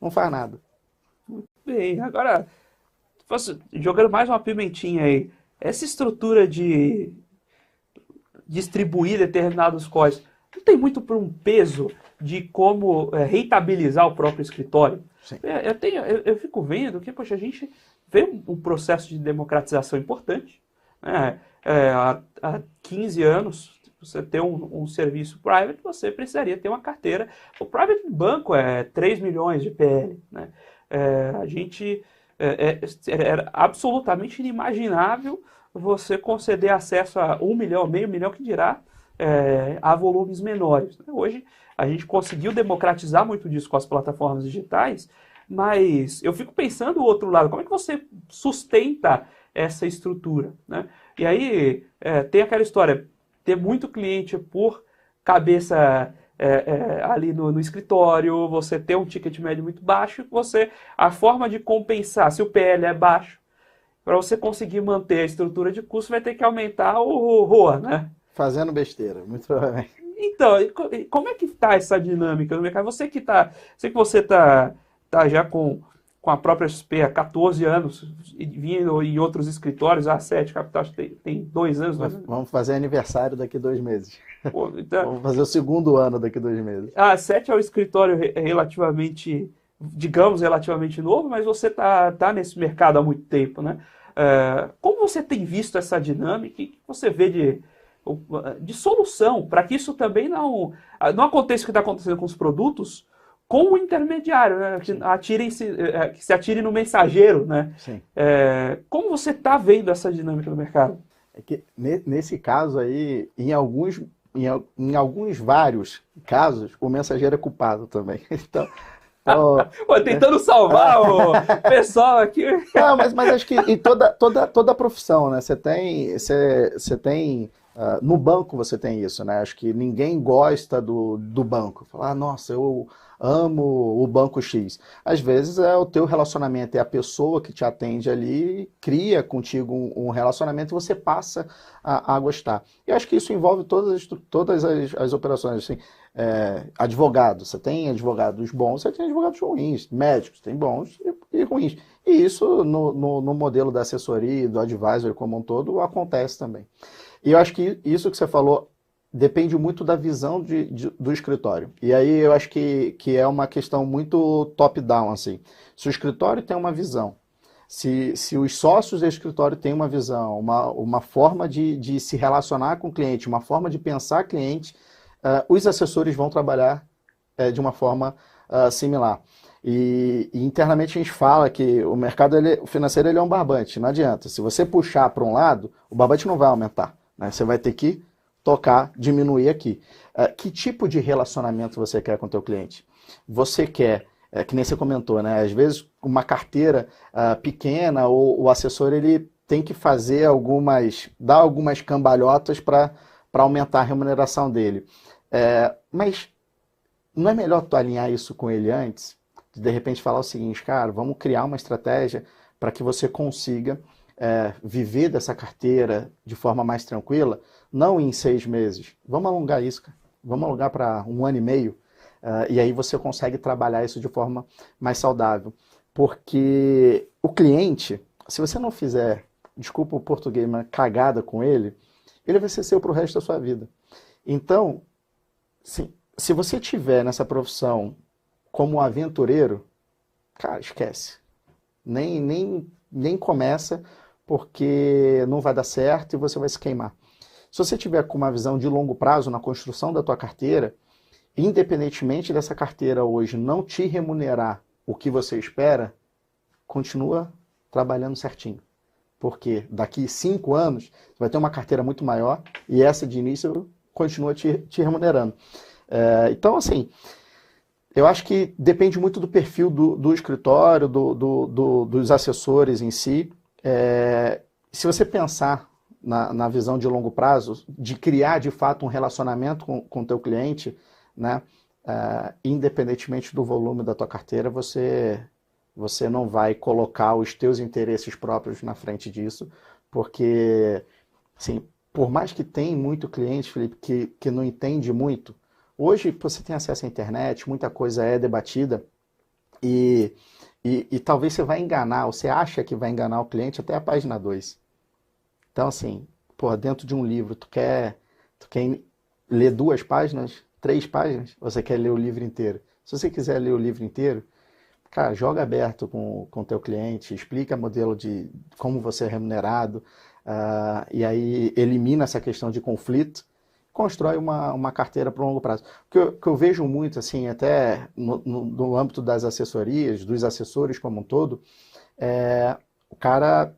não faz nada. Muito bem. Agora, jogando mais uma pimentinha aí, essa estrutura de distribuir determinados COIs, não tem muito por um peso de como rentabilizar o próprio escritório? Sim. Eu fico vendo que, poxa, a gente vê um processo de democratização importante. Né? Há 15 anos, você ter um serviço private, você precisaria ter uma carteira. O private banco é 3 milhões de PL. Né? Era absolutamente inimaginável você conceder acesso a 1 milhão, meio milhão, que dirá a volumes menores. Hoje a gente conseguiu democratizar muito disso com as plataformas digitais, mas eu fico pensando do outro lado, como é que você sustenta essa estrutura? Né? E aí tem aquela história, ter muito cliente por cabeça ali no escritório, você tem um ticket médio muito baixo, a forma de compensar, se o PL é baixo, para você conseguir manter a estrutura de custo, vai ter que aumentar o ROA, né? Fazendo besteira, muito provavelmente. Então, como é que está essa dinâmica no mercado? Sei que você tá já com a própria XP há 14 anos, e vindo em outros escritórios, a Sete Capital acho que tem 2 anos, né? Vamos fazer aniversário daqui 2 meses. Pô, então, Vamos fazer o segundo ano daqui 2 meses. a Sete é um escritório relativamente, digamos, relativamente novo, mas você tá nesse mercado há muito tempo, né? Como você tem visto essa dinâmica e o que você vê de solução para que isso também não aconteça o que está acontecendo com os produtos com o intermediário, né? Que se atire no mensageiro, né? Sim. Como você está vendo essa dinâmica no mercado? É que nesse caso aí, em alguns vários casos, o mensageiro é culpado também. Então, Pô, tentando salvar o pessoal aqui. não, mas acho que em toda a profissão, né? Você tem no banco você tem isso, né? Acho que ninguém gosta do banco. Falar, nossa, eu amo o banco X. Às vezes é o teu relacionamento, é a pessoa que te atende ali, cria contigo um relacionamento e você passa a gostar. E acho que isso envolve todas as operações, assim. Advogado, você tem advogados bons, você tem advogados ruins, médicos, tem bons e ruins. E isso no modelo da assessoria e do advisory como um todo acontece também. E eu acho que isso que você falou depende muito da visão do escritório. E aí eu acho que é uma questão muito top-down, assim. Se o escritório tem uma visão, se os sócios do escritório têm uma visão, uma forma de se relacionar com o cliente, uma forma de pensar cliente, os assessores vão trabalhar de uma forma similar. E internamente a gente fala que o mercado financeiro ele é um barbante, não adianta. Se você puxar para um lado, o barbante não vai aumentar, né? Você vai ter que tocar, diminuir aqui. Que tipo de relacionamento você quer com o teu cliente? Você quer, que nem você comentou, né? Às vezes uma carteira pequena, ou o assessor ele tem que dar algumas cambalhotas para aumentar a remuneração dele. Mas não é melhor tu alinhar isso com ele antes? De repente falar o seguinte, cara, vamos criar uma estratégia para que você consiga viver dessa carteira de forma mais tranquila, não em 6 meses. Vamos alongar isso, cara. Vamos alongar para 1 ano e meio, e aí você consegue trabalhar isso de forma mais saudável. Porque o cliente, se você não fizer, desculpa o português, mas cagada com ele vai ser seu para o resto da sua vida. Então, se você tiver nessa profissão como aventureiro, cara, esquece. Nem começa, porque não vai dar certo e você vai se queimar. Se você tiver com uma visão de longo prazo na construção da tua carteira, independentemente dessa carteira hoje não te remunerar o que você espera, continua trabalhando certinho. Porque daqui 5 anos, você vai ter uma carteira muito maior e essa de início continua te remunerando. Então, assim, eu acho que depende muito do perfil do escritório, dos assessores em si. Se você pensar na visão de longo prazo, de criar de fato um relacionamento com o teu cliente, né, independentemente do volume da tua carteira, você não vai colocar os teus interesses próprios na frente disso, porque, assim, por mais que tenha muito cliente, Felipe, que não entende muito, hoje você tem acesso à internet, muita coisa é debatida e talvez você vai enganar, você acha que vai enganar o cliente até a página 2. Então, assim, dentro de um livro, tu quer ler 2 páginas, 3 páginas, ou você quer ler o livro inteiro? Se você quiser ler o livro inteiro, cara, joga aberto com o teu cliente, explica o modelo de como você é remunerado, e aí elimina essa questão de conflito, constrói uma carteira para um longo prazo. O que eu vejo muito, assim, até no âmbito das assessorias, dos assessores como um todo, o cara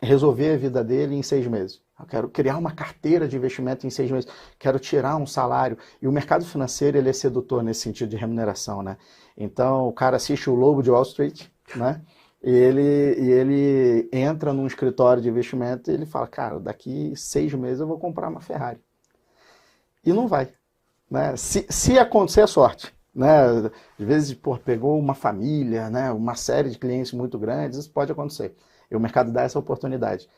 resolver a vida dele em 6 meses. Eu quero criar uma carteira de investimento em 6 meses. Quero tirar um salário. E o mercado financeiro ele é sedutor nesse sentido de remuneração, né? Então, o cara assiste o Lobo de Wall Street, né? E ele entra num escritório de investimento e ele fala, cara, daqui 6 meses eu vou comprar uma Ferrari. E não vai. né? Se acontecer, é sorte. Né? Às vezes, pô, pegou uma família, né? Uma série de clientes muito grandes, isso pode acontecer. E o mercado dá essa oportunidade.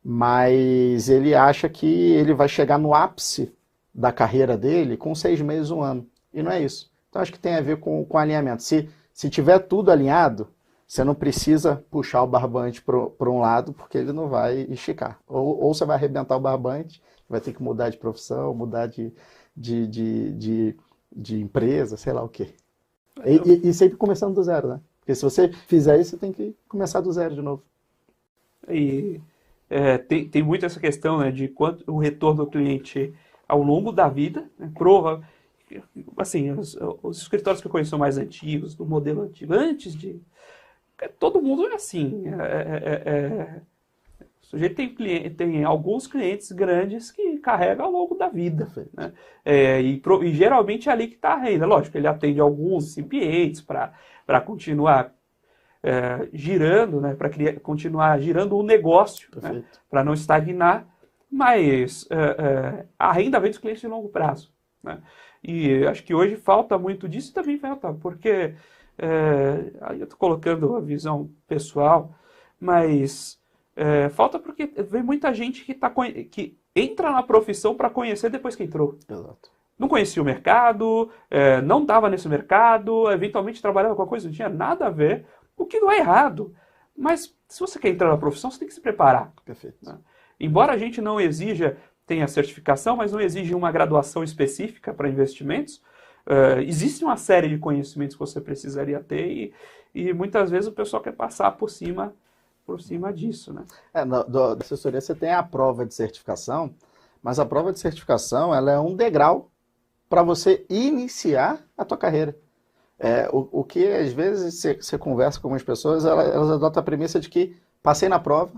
Mas ele acha que ele vai chegar no ápice da carreira dele com 6 meses, 1 ano. E não é isso. Então acho que tem a ver com alinhamento. Se tiver tudo alinhado, você não precisa puxar o barbante para um lado, porque ele não vai esticar. Ou você vai arrebentar o barbante, vai ter que mudar de profissão, mudar de empresa, sei lá o quê. E sempre começando do zero, né? Porque se você fizer isso, você tem que começar do zero de novo. E tem muito essa questão, né, de quanto o retorno do cliente ao longo da vida, né, prova, assim, os escritórios que eu conheço são mais antigos, do modelo antigo, antes de... Todo mundo é assim. O sujeito tem alguns clientes grandes que carrega ao longo da vida. Né? E geralmente é ali que está a renda. Lógico, ele atende alguns recipientes para continuar girando, né? Para continuar girando o negócio, né? Para não estagnar. Mas a renda vem dos clientes de longo prazo. Né? E acho que hoje falta muito disso e também falta, porque... aí eu estou colocando a visão pessoal, mas falta porque vem muita gente que entra na profissão para conhecer depois que entrou. Exato. Não conhecia o mercado, não estava nesse mercado, eventualmente trabalhava com uma coisa que não tinha nada a ver, o que não é errado. Mas se você quer entrar na profissão, você tem que se preparar. Perfeito. Né? Embora a gente não exija, tenha certificação, mas não exige uma graduação específica para investimentos, existe uma série de conhecimentos que você precisaria ter e muitas vezes o pessoal quer passar por cima disso, né? Da assessoria você tem a prova de certificação, mas a prova de certificação ela é um degrau para você iniciar a tua carreira. O que às vezes você conversa com algumas pessoas, elas adotam a premissa de que passei na prova,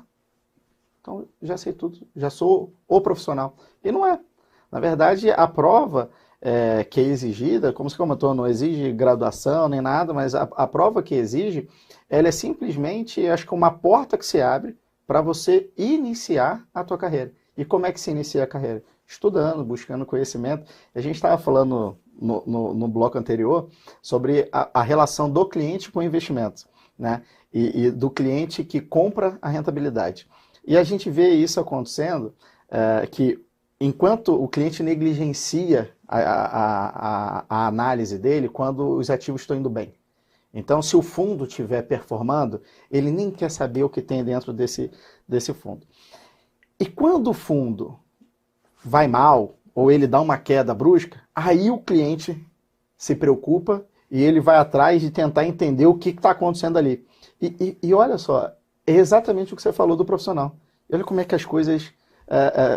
então já sei tudo, já sou o profissional. E não é. Na verdade, a prova... que é exigida, como você comentou, não exige graduação nem nada, mas a prova que exige, ela é simplesmente, acho que uma porta que se abre para você iniciar a tua carreira. E como é que se inicia a carreira? Estudando, buscando conhecimento. A gente estava falando no bloco anterior sobre a relação do cliente com o investimento, né? E do cliente que compra a rentabilidade. E a gente vê isso acontecendo, que enquanto o cliente negligencia a análise dele quando os ativos estão indo bem. Então, se o fundo estiver performando, ele nem quer saber o que tem dentro desse fundo. E quando o fundo vai mal, ou ele dá uma queda brusca, aí o cliente se preocupa e ele vai atrás de tentar entender o que está acontecendo ali. E olha só, é exatamente o que você falou do profissional. Olha como é que as coisas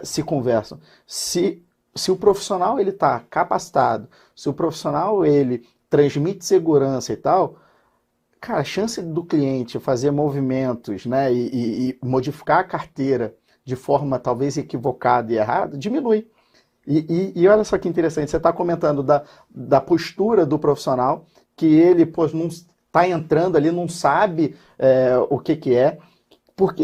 se conversam. Se o profissional ele está capacitado, se o profissional ele transmite segurança e tal, cara, a chance do cliente fazer movimentos, né, e modificar a carteira de forma talvez equivocada e errada, diminui. E olha só que interessante, você está comentando da postura do profissional, que ele não está entrando ali, não sabe o que é.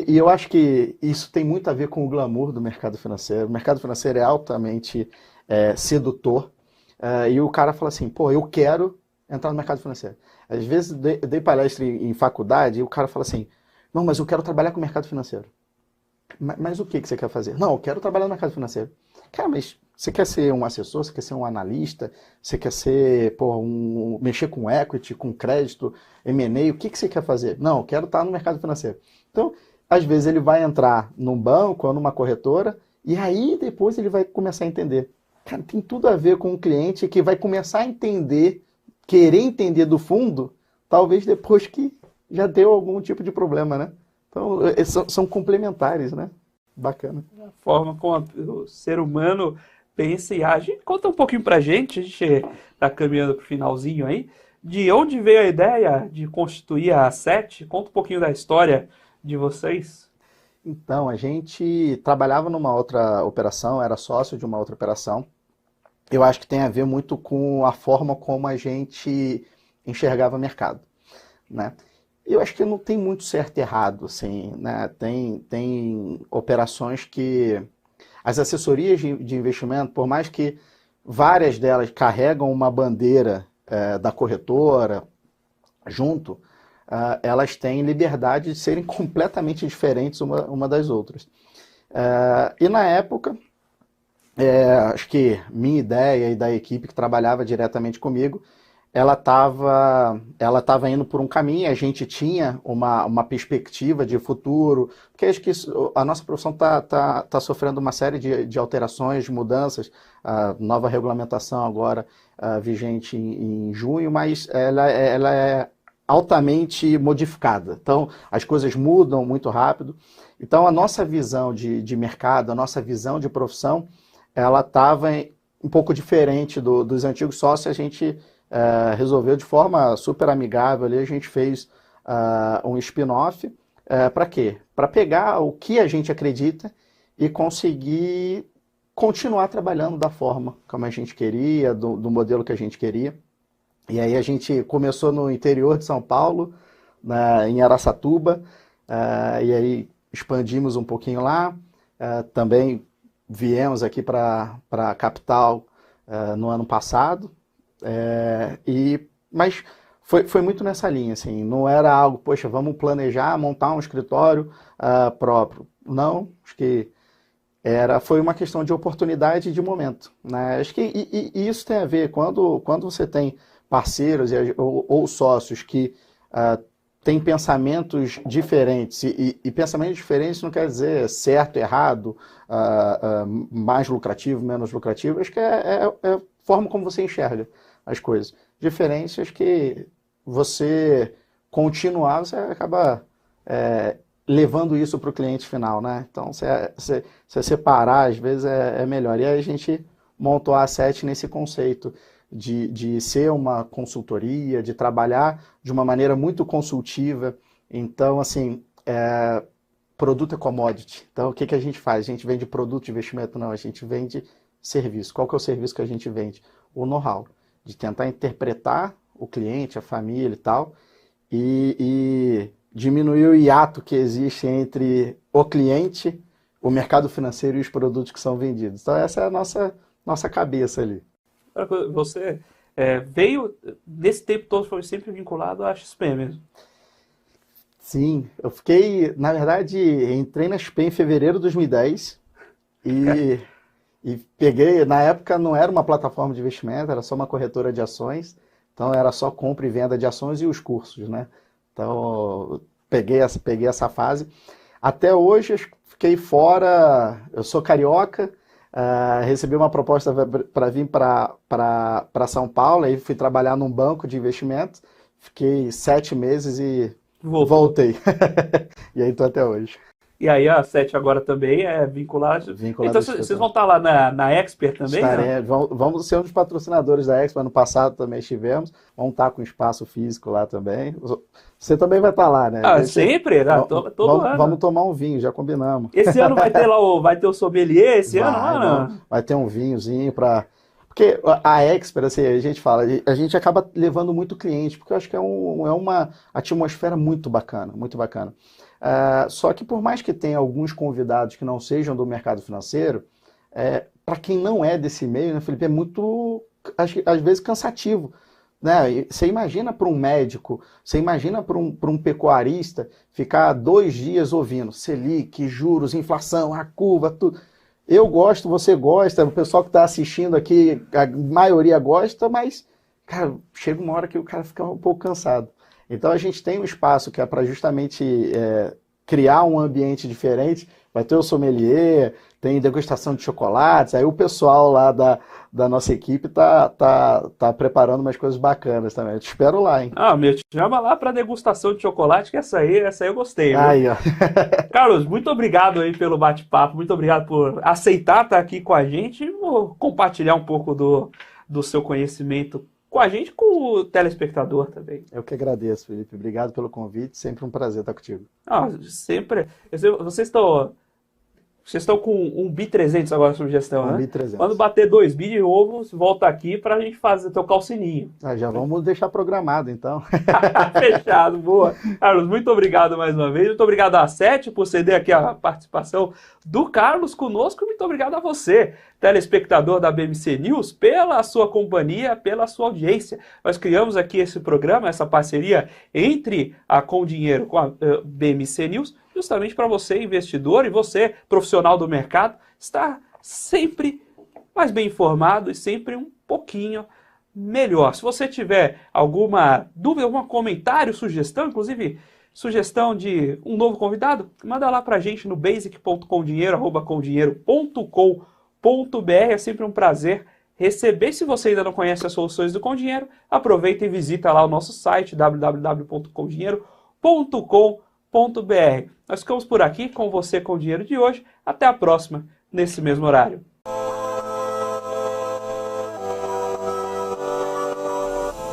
E eu acho que isso tem muito a ver com o glamour do mercado financeiro. O mercado financeiro é altamente sedutor. E o cara fala assim, eu quero entrar no mercado financeiro. Às vezes, dei palestra em faculdade e o cara fala assim, não, mas eu quero trabalhar com o mercado financeiro. Mas o que você quer fazer? Não, eu quero trabalhar no mercado financeiro. Cara, mas você quer ser um assessor, você quer ser um analista, você quer ser, mexer com equity, com crédito, M&A, o que você quer fazer? Não, eu quero estar no mercado financeiro. Então, às vezes ele vai entrar num banco ou numa corretora e aí depois ele vai começar a entender. Cara, tem tudo a ver com um cliente que vai começar a entender, querer entender do fundo, talvez depois que já deu algum tipo de problema, né? Então, são complementares, né? Bacana. A forma como o ser humano pensa e age. Conta um pouquinho pra gente, a gente está caminhando pro finalzinho aí, de onde veio a ideia de constituir a A7? Conta um pouquinho da história de vocês. Então, a gente trabalhava numa outra operação, era sócio de uma outra operação. Eu acho que tem a ver muito com a forma como a gente enxergava o mercado, né? Eu acho que não tem muito certo e errado, assim, né? Tem operações que... As assessorias de investimento, por mais que várias delas carregam uma bandeira da corretora junto, elas têm liberdade de serem completamente diferentes uma das outras. E na época, acho que minha ideia e da equipe que trabalhava diretamente comigo, ela estava indo por um caminho, a gente tinha uma perspectiva de futuro, porque acho que a nossa profissão tá sofrendo uma série de alterações, de mudanças, a nova regulamentação agora vigente em junho, mas ela é altamente modificada. Então, as coisas mudam muito rápido. Então, a nossa visão de mercado, a nossa visão de profissão, ela estava um pouco diferente dos antigos sócios. A gente resolveu de forma super amigável ali, a gente fez um spin-off. Para quê? Para pegar o que a gente acredita e conseguir continuar trabalhando da forma como a gente queria, do modelo que a gente queria. E aí a gente começou no interior de São Paulo, em Araçatuba, e aí expandimos um pouquinho lá. Também viemos aqui para a capital no ano passado. Mas foi muito nessa linha, assim, não era algo, poxa, vamos planejar, montar um escritório próprio. Não, acho que foi uma questão de oportunidade e de momento, né? Acho que e isso tem a ver, quando você tem parceiros ou sócios que têm pensamentos diferentes, e pensamentos diferentes não quer dizer certo, errado, mais lucrativo, menos lucrativo, acho que é a forma como você enxerga as coisas. Diferente, acho que você continuar, você acaba levando isso para o cliente final, né? Então, se separar, às vezes, é melhor. E aí a gente montou a A7 nesse conceito de ser uma consultoria, de trabalhar de uma maneira muito consultiva. Então, assim, produto é commodity. Então, o que a gente faz? A gente vende produto de investimento? Não, a gente vende serviço. Qual que é o serviço que a gente vende? O know-how, de tentar interpretar o cliente, a família e tal, e diminuir o hiato que existe entre o cliente, o mercado financeiro e os produtos que são vendidos. Então essa é a nossa cabeça ali. Você veio, nesse tempo todo, foi sempre vinculado à XP mesmo? Sim, eu fiquei, na verdade, entrei na XP em fevereiro de 2010 e peguei, na época não era uma plataforma de investimento, era só uma corretora de ações, então era só compra e venda de ações e os cursos, né? Então peguei essa fase. Até hoje eu fiquei fora, eu sou carioca, recebi uma proposta para vir para São Paulo, aí fui trabalhar num banco de investimentos, fiquei 7 meses e voltei. E aí estou até hoje. E aí a A7 agora também é vinculada. Então vocês vão estar lá na Expert também? Vamos ser um dos patrocinadores da Expert. Ano passado também estivemos. Vamos estar com espaço físico lá também. Você também vai estar lá, né? Sempre? Todo ano. Vamos tomar um vinho, já combinamos. Esse ano vai ter vai ter o sommelier esse ano, mano? Vai ter um vinhozinho para... Porque a Expert, assim, a gente fala, a gente acaba levando muito cliente, porque eu acho que é uma atmosfera muito bacana, muito bacana. Só que por mais que tenha alguns convidados que não sejam do mercado financeiro, para quem não é desse meio, né, Felipe, é muito, às vezes, cansativo. Né? Você imagina para um médico, você imagina para um pecuarista ficar 2 dias ouvindo Selic, juros, inflação, a curva, tudo. Eu gosto, você gosta, o pessoal que está assistindo aqui, a maioria gosta, mas, cara, chega uma hora que o cara fica um pouco cansado. Então a gente tem um espaço que é para justamente criar um ambiente diferente. Vai ter o sommelier, tem degustação de chocolates, aí o pessoal lá da nossa equipe tá preparando umas coisas bacanas também. Eu te espero lá, hein? Me chama lá para degustação de chocolate, que essa aí eu gostei. Viu? Aí, ó. Carlos, muito obrigado aí pelo bate-papo, muito obrigado por aceitar estar aqui com a gente e compartilhar um pouco do seu conhecimento com a gente, com o telespectador também. Eu que agradeço, Felipe. Obrigado pelo convite. Sempre um prazer estar contigo. Sempre. Vocês estão... Vocês estão com um bi 300 agora sob gestão, Um né? bi 300. Quando bater 2 bi de novo, volta aqui para a gente tocar o sininho. Já vamos deixar programado, então. Fechado, boa. Carlos, muito obrigado mais uma vez. Muito obrigado a Sete por ceder aqui a participação do Carlos conosco. Muito obrigado a você, telespectador da BMC News, pela sua companhia, pela sua audiência. Nós criamos aqui esse programa, essa parceria entre a Com Dinheiro com a BMC News, justamente para você, investidor, e você, profissional do mercado, estar sempre mais bem informado e sempre um pouquinho melhor. Se você tiver alguma dúvida, algum comentário, sugestão, inclusive sugestão de um novo convidado, manda lá pra gente no basic.comdinheiro@comdinheiro.com.br. É sempre um prazer receber. Se você ainda não conhece as soluções do Com Dinheiro, aproveita e visita lá o nosso site www.comdinheiro.com.br. Nós ficamos por aqui com você, Com Dinheiro de hoje. Até a próxima, nesse mesmo horário.